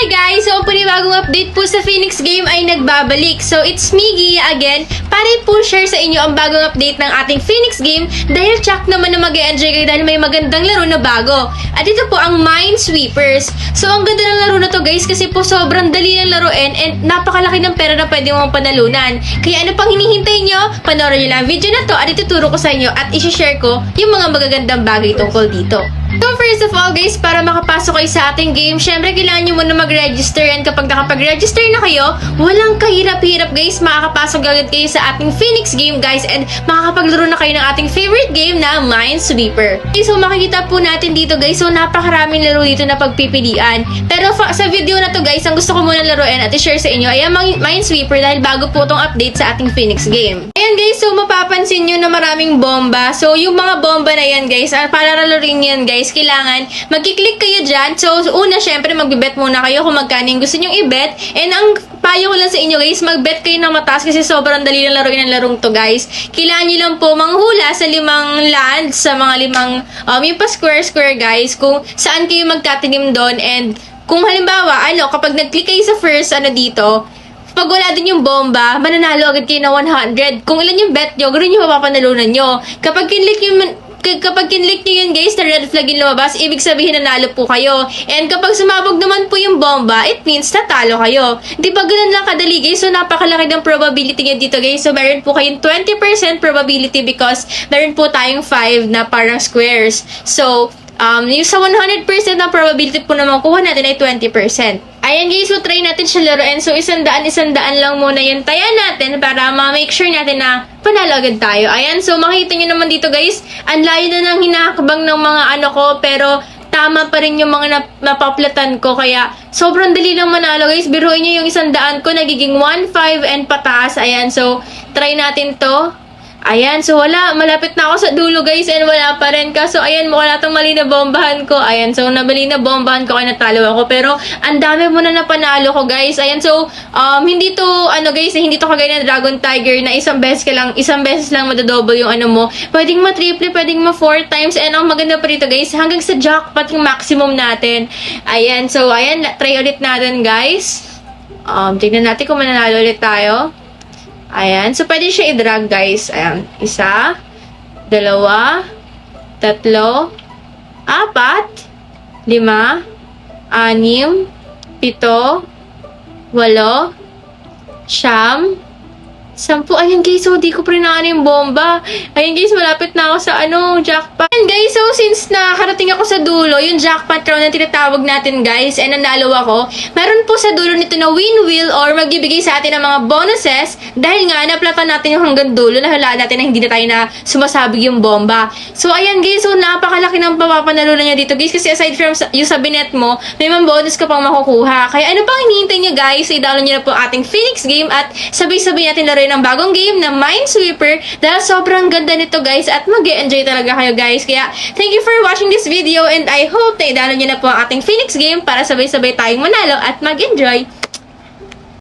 Hi guys! So, ang panibagong update po sa Phoenix Game ay nagbabalik. So, it's me, Gia, again, para po share sa inyo ang bagong update ng ating Phoenix Game dahil check naman na mag-e-enjoy kayo dahil may magandang laro na bago. At ito po ang Minesweepers. So, ang ganda ng laro na to guys kasi po sobrang dali ng laruin and napakalaki ng pera na pwede mong panalunan. Kaya ano pang hinihintay nyo? Panoorin nyo lang ang video na to at ituturo ko sa inyo at isi-share ko yung mga magagandang bagay tungkol dito. So, first of all guys, para makapasok kayo sa ating game, syempre kailangan nyo muna mag-register and kapag nakapag-register na kayo, walang kahirap-hirap guys, makakapasok agad kayo sa ating Phoenix Game guys and makakapaglaro na kayo ng ating favorite game na Minesweeper. Okay, so makikita po natin dito guys, so napakaraming laro dito na pagpipilian. Pero sa video na to guys, ang gusto ko muna laruin at i-share sa inyo ay ang Minesweeper dahil bago po itong update sa ating Phoenix Game. Ayan guys, so mapapansin nyo na maraming bomba. So yung mga bomba na yan guys, para laruin yan guys, kailangan magkiklik kayo dyan. So, una, syempre, magbibet muna kayo kung magkano yung gusto nyong i-bet. And ang payo ko lang sa inyo, guys, mag-bet kayo ng mataas kasi sobrang dali na laruin ang larong to, guys. Kailangan nyo lang po manghula sa 5 lands, sa mga 5, yung pa square-square, guys, kung saan kayo magtatinim doon. And kung halimbawa, kapag nag-click kayo sa first, dito, pag wala din yung bomba, mananalo agad kayo na 100. Kung ilan yung bet nyo, ganoon yung mapapanalunan nyo. Kapag kinlik nyo yun guys, na red flag yung lumabas, ibig sabihin nanalo po kayo. And kapag sumabog naman po yung bomba, it means natalo kayo. Di ba ganun lang kadali guys? So napakalaki ng probability nyo dito guys. So meron po kayong 20% probability because meron po tayong 5 na parang squares. So, yung sa 100% na probability po na makuha natin ay 20%. Ayan guys, so try natin siya laruin. So, 100 lang muna yung taya natin para ma-make sure natin na panalo agad tayo. Ayan, so makikita nyo naman dito guys, ang layo na ng hinakbang ng mga ko, pero tama pa rin yung mga napaplatan ko. Kaya, sobrang dali lang manalo guys. Biruin nyo yung 100 ko, nagiging 1.5 and pataas. Ayan, so try natin to. Ayan, so wala, malapit na ako sa dulo guys and wala pa rin. Kaso ayan, wala tong mali na bombahan ko. Ayan, so nabali na bombahan ko kaya natalo ako. Pero ang dami mo na napanalo ko guys. Ayan, so hindi to, guys, hindi to kagaya ng Dragon Tiger na isang beses lang madadouble yung mo. Pwedeng ma-triple, pwedeng ma-4 times. And ang maganda pa rito guys, hanggang sa jackpot yung maximum natin. Ayan, so ayan, try ulit natin guys. Tignan natin kung mananalo ulit tayo. Ayan. So, pwede siya i-drag, guys. Ayan. 1, 2, 3, 4, 5, 6, 7, 8, 9, 10. Ayan, guys. So, di ko pa rin yung bomba. Ayan, guys. Malapit na ako sa, jackpot. Ayan, guys. So, since nakarating ako sa dulo, yung jackpot round na tinatawag natin, guys, and nanalo ako, meron po sa dulo nito na win wheel or magbibigay sa atin ng mga bonuses dahil nga, naplatan natin yung hanggang dulo, nahulaan natin na hindi na tayo na sumasabog yung bomba. So, ayan, guys. So, napakalaki ng papapanalunan niya dito, guys. Kasi aside from yung sa binet mo, may mga bonus ka pang makukuha. Kaya, ano pang hinihintay niyo, guys? I-download niyo na po ating Phoenix Game at sabay-sabay natin laruin ng bagong game na Minesweeper dahil sobrang ganda nito guys at mag-e-enjoy talaga kayo guys. Kaya thank you for watching this video and I hope na i-download nyo na po ang ating Phoenix Game para sabay-sabay tayong manalo at mag-enjoy.